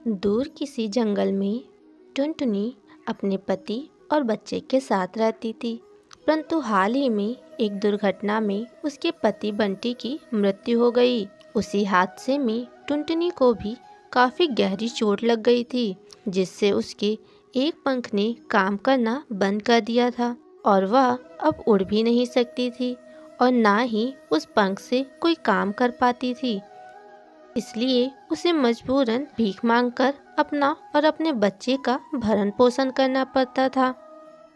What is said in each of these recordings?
दूर किसी जंगल में टुनटुनी अपने पति और बच्चे के साथ रहती थी। परंतु हाल ही में एक दुर्घटना में उसके पति बंटी की मृत्यु हो गई। उसी हादसे में टुनटुनी को भी काफ़ी गहरी चोट लग गई थी, जिससे उसके एक पंख ने काम करना बंद कर दिया था और वह अब उड़ भी नहीं सकती थी और ना ही उस पंख से कोई काम कर पाती थी। इसलिए उसे मजबूरन भीख मांगकर अपना और अपने बच्चे का भरण पोषण करना पड़ता था।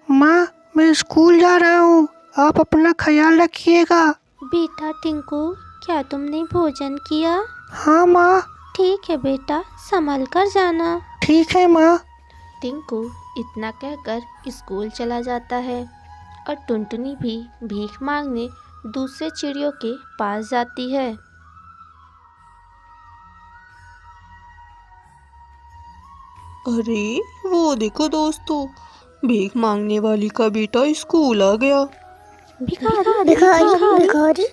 माँ, मैं स्कूल जा रहा हूँ, आप अपना ख्याल रखिएगा। बेटा टिंकू, क्या तुमने भोजन किया? हाँ माँ। ठीक है बेटा, संभल कर जाना। ठीक है माँ। टिंकू इतना कहकर स्कूल चला जाता है और टुनटुनी भी भीख मांगने दूसरे चिड़ियों के पास जाती है। अरे वो देखो दोस्तों, भीख मांगने वाली का बेटा स्कूल आ गया। भिखारी भिखारी भिखारी।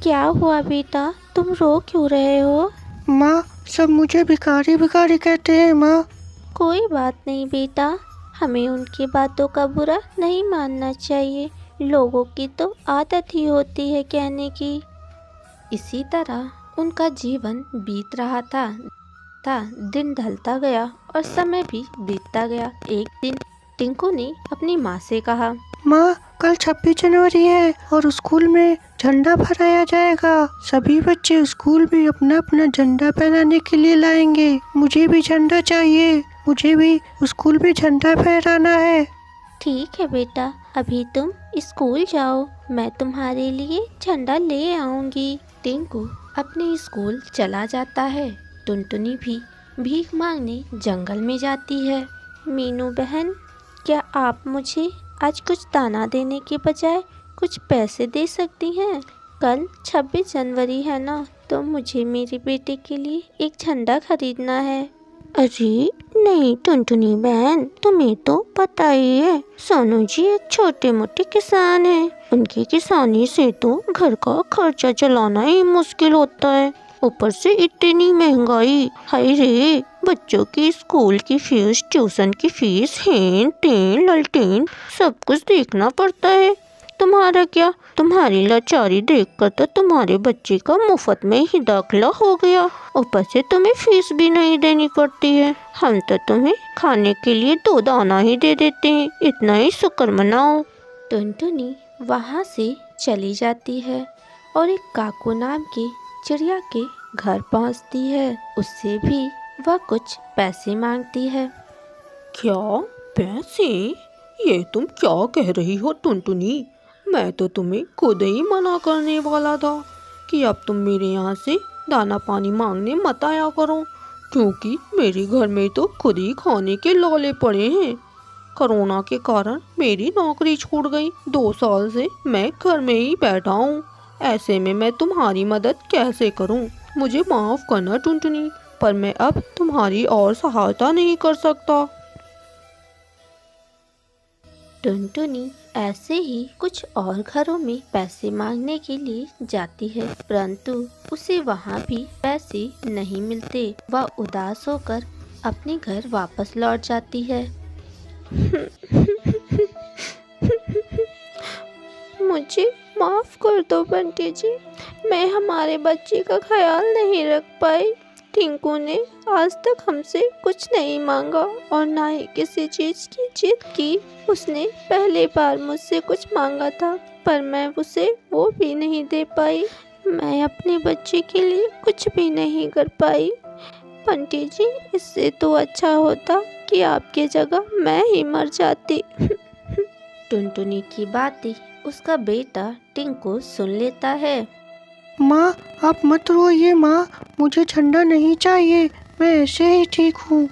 क्या हुआ बेटा, तुम रो क्यों रहे हो? माँ, सब मुझे भिखारी भिखारी कहते हैं माँ। कोई बात नहीं बेटा, हमें उनकी बातों का बुरा नहीं मानना चाहिए। लोगों की तो आदत ही होती है कहने की। इसी तरह उनका जीवन बीत रहा था। दिन ढलता गया और समय भी बीतता गया। एक दिन टिंकू ने अपनी माँ से कहा, माँ, कल 26 जनवरी है और स्कूल में झंडा फहराया जाएगा। सभी बच्चे स्कूल में अपना अपना झंडा फहराने के लिए लाएंगे। मुझे भी झंडा चाहिए, मुझे भी स्कूल में झंडा फहराना है। ठीक है बेटा, अभी तुम स्कूल जाओ, मैं तुम्हारे लिए झंडा ले आऊंगी। टिंकू अपने स्कूल चला जाता है। टुनटुनी भी भीख मांगने जंगल में जाती है। मीनू बहन, क्या आप मुझे आज कुछ दाना देने के बजाय कुछ पैसे दे सकती हैं? कल 26 जनवरी है ना, तो मुझे मेरे बेटे के लिए एक झंडा खरीदना है। अरे नहीं टुनटुनी बहन, तुम्हें तो पता ही है, सोनू जी एक छोटे मोटे किसान हैं। उनकी किसानी से तो घर का खर्चा चलाना ही मुश्किल होता है। ऊपर से इतनी महंगाई, हाय रे, बच्चों की स्कूल की फीस, ट्यूशन की फीस, हेन टेन ललटेन सब कुछ देखना पड़ता है। तुम्हारा क्या, तुम्हारी लाचारी देखकर तो तुम्हारे बच्चे का मुफ्त में ही दाखिला हो गया। ऊपर से तुम्हें फीस भी नहीं देनी पड़ती है। हम तो तुम्हें खाने के लिए 2 दाना ही दे देते हैं, इतना ही शुक्र मनाओ। टुनटुनी वहाँ से चली जाती है और एक काकू नाम की चिड़िया के घर पहुँचती है। उससे भी वह कुछ पैसे मांगती है। क्या पैसे? ये तुम क्या कह रही हो टुनटुनी? मैं तो तुम्हें खुद ही मना करने वाला था कि अब तुम मेरे यहाँ से दाना पानी मांगने मत आया करो, क्योंकि मेरे घर में तो खुद ही खाने के लौले पड़े हैं। कोरोना के कारण मेरी नौकरी छूट गई। 2 साल से मैं घर में ही बैठा हूँ। ऐसे में मैं तुम्हारी मदद कैसे करूँ? मुझे माफ़ करना टुनटुनी, पर मैं अब तुम्हारी और सहायता नहीं कर सकता। टुनटुनी ऐसे ही कुछ और घरों में पैसे मांगने के लिए जाती है, परंतु उसे वहाँ भी पैसे नहीं मिलते। वह उदास होकर अपने घर वापस लौट जाती है। मुझे माफ़ कर दो बंटी जी, मैं हमारे बच्चे का ख्याल नहीं रख पाई। टिंकू ने आज तक हमसे कुछ नहीं मांगा और ना ही किसी चीज़ की जिद की। उसने पहली बार मुझसे कुछ मांगा था, पर मैं उसे वो भी नहीं दे पाई। मैं अपने बच्चे के लिए कुछ भी नहीं कर पाई। बंटी जी, इससे तो अच्छा होता कि आपकी जगह मैं ही मर जाती। टुनटुनी की बातें उसका बेटा टिंकू सुन लेता है। माँ, आप मत रोइए माँ, मुझे झंडा नहीं चाहिए, मैं ऐसे ही ठीक हूँ।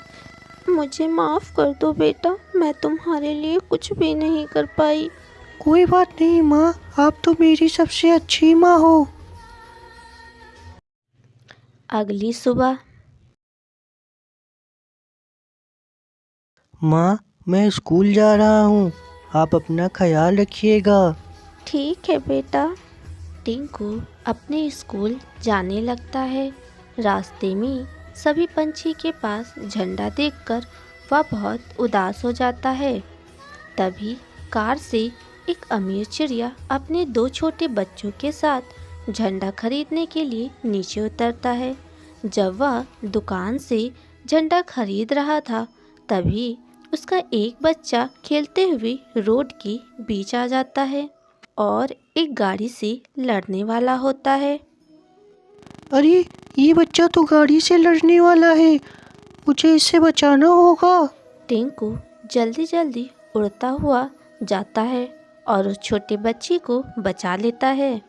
मुझे माफ़ कर दो बेटा, मैं तुम्हारे लिए कुछ भी नहीं कर पाई। कोई बात नहीं माँ, आप तो मेरी सबसे अच्छी माँ हो। अगली सुबह। माँ, मैं स्कूल जा रहा हूँ, आप अपना ख्याल रखिएगा। ठीक है बेटा। टिंकू अपने स्कूल जाने लगता है। रास्ते में सभी पंछी के पास झंडा देखकर वह बहुत उदास हो जाता है। तभी कार से एक अमीर चिड़िया अपने 2 छोटे बच्चों के साथ झंडा खरीदने के लिए नीचे उतरता है। जब वह दुकान से झंडा खरीद रहा था, तभी उसका एक बच्चा खेलते हुए रोड के बीच आ जाता है और एक गाड़ी से लड़ने वाला होता है। अरे, ये बच्चा तो गाड़ी से लड़ने वाला है, मुझे इससे बचाना होगा। टिंकू जल्दी जल्दी उड़ता हुआ जाता है और उस छोटे बच्ची को बचा लेता है।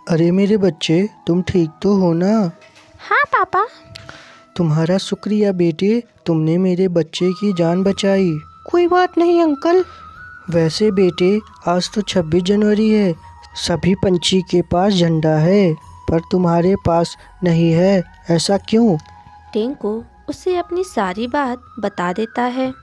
अरे मेरे बच्चे, तुम ठीक तो हो ना? हाँ पापा। तुम्हारा शुक्रिया बेटे, तुमने मेरे बच्चे की जान बचाई। कोई बात नहीं अंकल। वैसे बेटे, आज तो 26 जनवरी है। सभी पंछी के पास झंडा है, पर तुम्हारे पास नहीं है, ऐसा क्यों? टिंकू उसे अपनी सारी बात बता देता है।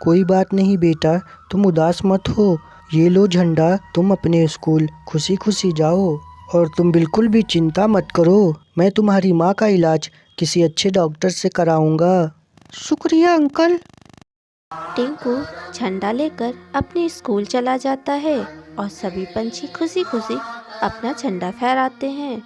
कोई बात नहीं बेटा, तुम उदास मत हो। ये लो झंडा, तुम अपने स्कूल खुशी खुशी जाओ और तुम बिल्कुल भी चिंता मत करो। मैं तुम्हारी माँ का इलाज किसी अच्छे डॉक्टर से कराऊंगा। शुक्रिया अंकल। टिंकू झंडा लेकर अपने स्कूल चला जाता है और सभी पंछी खुशी खुशी अपना झंडा फहराते हैं।